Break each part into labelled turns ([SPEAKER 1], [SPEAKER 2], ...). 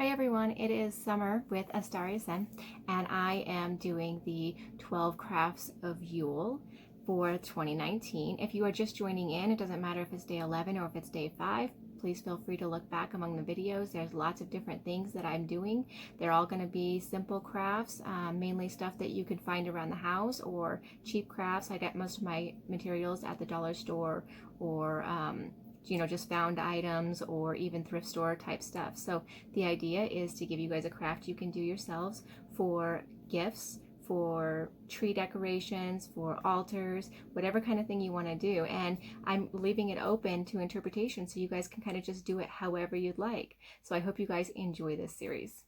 [SPEAKER 1] Hi everyone, it is Summer with AstariaSen, and I am doing the 12 crafts of Yule for 2019. If you are just joining in, it doesn't matter if it's day 11 or if it's day 5. Please feel free to look back among the videos. There's lots of different things that I'm doing. They're all going to be simple crafts, mainly stuff that you can find around the house or cheap crafts. I get most of my materials at the dollar store or just found items or even thrift store type stuff. So the idea is to give you guys a craft you can do yourselves for gifts, for tree decorations, for altars, whatever kind of thing you want to do. And I'm leaving it open to interpretation so you guys can kind of just do it however you'd like. So I hope you guys enjoy this series.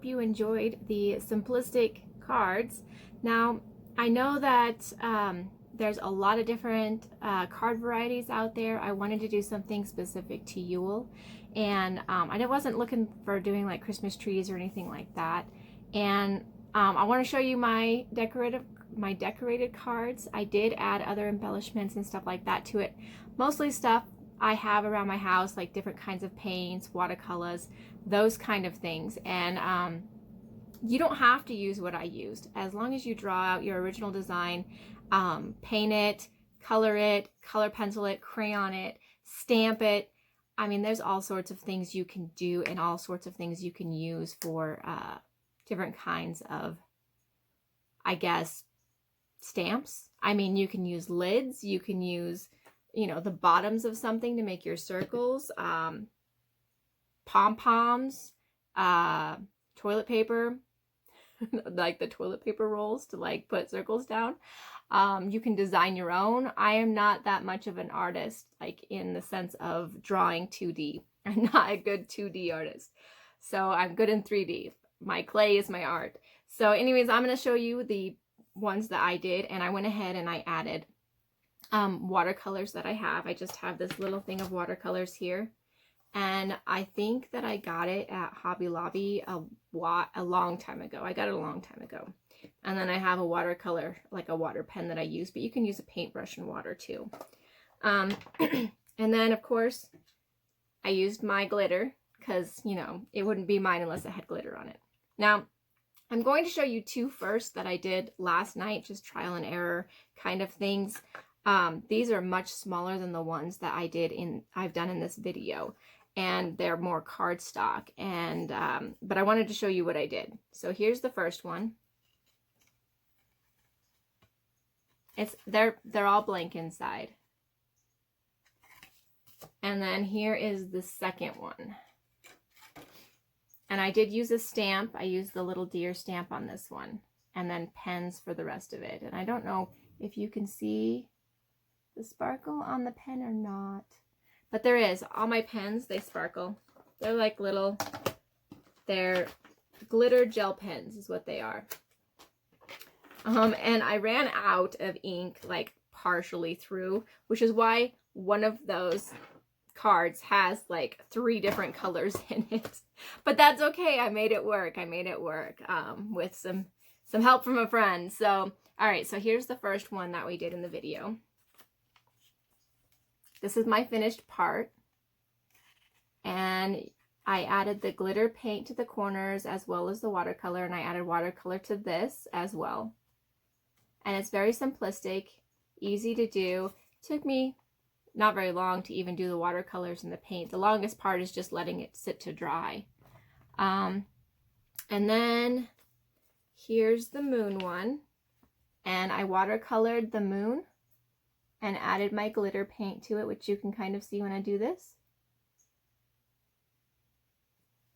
[SPEAKER 1] you enjoyed the simplistic cards. Now, I know that there's a lot of different card varieties out there. I wanted to do something specific to Yule, and I wasn't looking for doing like Christmas trees or anything like that. And I want to show you my decorated cards. I did add other embellishments and stuff like that to it. Mostly stuff I have around my house, like different kinds of paints, watercolors, those kind of things. And you don't have to use what I used. As long as you draw out your original design, paint it, color pencil it, crayon it, stamp it. I mean, there's all sorts of things you can do and all sorts of things you can use for different kinds of, I guess, stamps. I mean, you can use lids, you can use, you know, the bottoms of something to make your circles, pom-poms, toilet paper, like the toilet paper rolls to like put circles down. You can design your own. I am not that much of an artist, like in the sense of drawing 2D. I'm not a good 2D artist. So I'm good in 3D. My clay is my art. So anyways, I'm going to show you the ones that I did, and I went ahead and I added watercolors that I have. I just have this little thing of watercolors here, and I think that I got it at Hobby Lobby a long time ago. I got it a long time ago. And then I have a watercolor, like a water pen that I use, but you can use a paintbrush and water too. And then of course I used my glitter because, you know, it wouldn't be mine unless it had glitter on it. Now I'm going to show you two first that I did last night, just trial and error kind of things. These are much smaller than the ones that I've done in this video, and they're more cardstock. And but I wanted to show you what I did. So here's the first one. They're all blank inside. And then here is the second one. And I did use a stamp. I used the little deer stamp on this one, and then pens for the rest of it. And I don't know if you can see the sparkle on the pen or not, but there is. All my pens, they sparkle. They're like little, they're glitter gel pens is what they are. And I ran out of ink like partially through, which is why one of those cards has like 3 different colors in it. But that's okay. I made it work. I made it work with some help from a friend. So, all right. So here's the first one that we did in the video. This is my finished part. And I added the glitter paint to the corners as well as the watercolor. And I added watercolor to this as well. And it's very simplistic, easy to do. It took me not very long to even do the watercolors and the paint. The longest part is just letting it sit to dry. And then here's the moon one. And I watercolored the moon and added my glitter paint to it, which you can kind of see when I do this,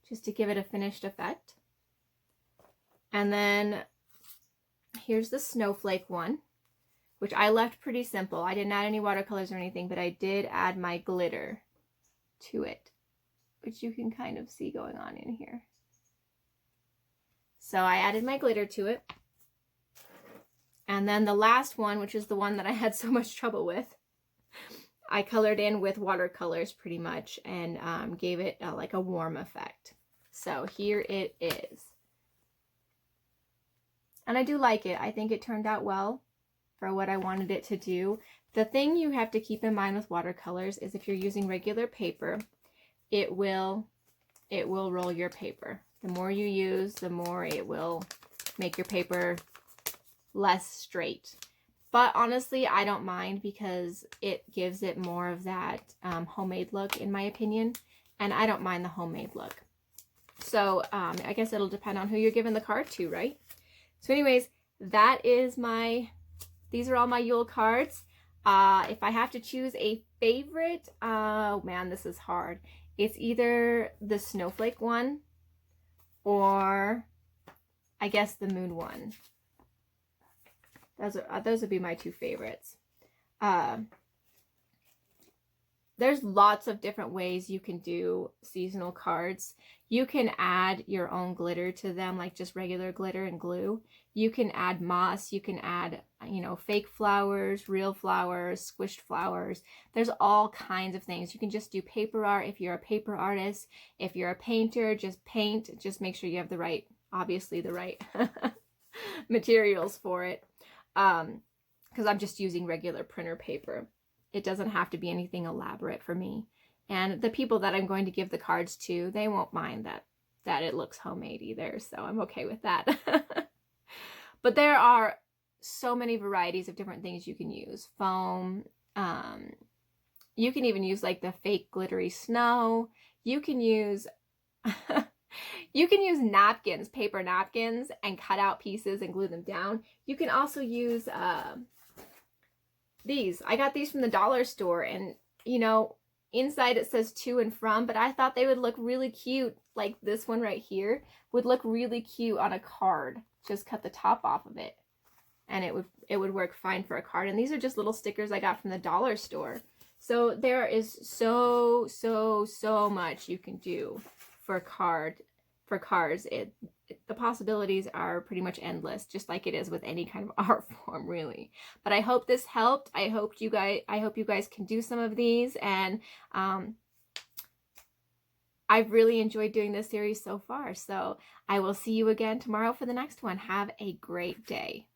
[SPEAKER 1] just to give it a finished effect. And then here's the snowflake one, which I left pretty simple. I didn't add any watercolors or anything, but I did add my glitter to it, which you can kind of see going on in here. So I added my glitter to it. And then the last one, which is the one that I had so much trouble with, I colored in with watercolors pretty much and gave it like a warm effect. So here it is. And I do like it. I think it turned out well for what I wanted it to do. The thing you have to keep in mind with watercolors is if you're using regular paper, it will roll your paper. The more you use, the more it will make your paper less straight. But honestly, I don't mind because it gives it more of that homemade look, in my opinion. And I don't mind the homemade look. So I guess it'll depend on who you're giving the card to, right? So anyways, that is these are all my Yule cards. If I have to choose a favorite, oh man, this is hard. It's either the snowflake one or I guess the moon one. Those would be my 2 favorites. there's lots of different ways you can do seasonal cards. You can add your own glitter to them, like just regular glitter and glue. You can add moss, you can add, you know, fake flowers, real flowers, squished flowers. There's all kinds of things. You can just do paper art if you're a paper artist. If you're a painter, just paint. Just make sure you have the right, obviously the right materials for it. Because I'm just using regular printer paper. It doesn't have to be anything elaborate for me. And the people that I'm going to give the cards to, they won't mind that it looks homemade either. So I'm okay with that. But there are so many varieties of different things you can use. Foam. You can even use like the fake glittery snow. You can use you can use napkins, paper napkins, and cut out pieces and glue them down. You can also use these. I got these from the dollar store, and you know, inside it says to and from, but I thought they would look really cute. Like this one right here would look really cute on a card. Just cut the top off of it and it would work fine for a card. And these are just little stickers I got from the dollar store. So there is so much you can do for cards. The possibilities are pretty much endless, just like it is with any kind of art form, really. But I hope this helped. I hope you guys can do some of these, and I've really enjoyed doing this series so far. So I will see you again tomorrow for the next one. Have a great day.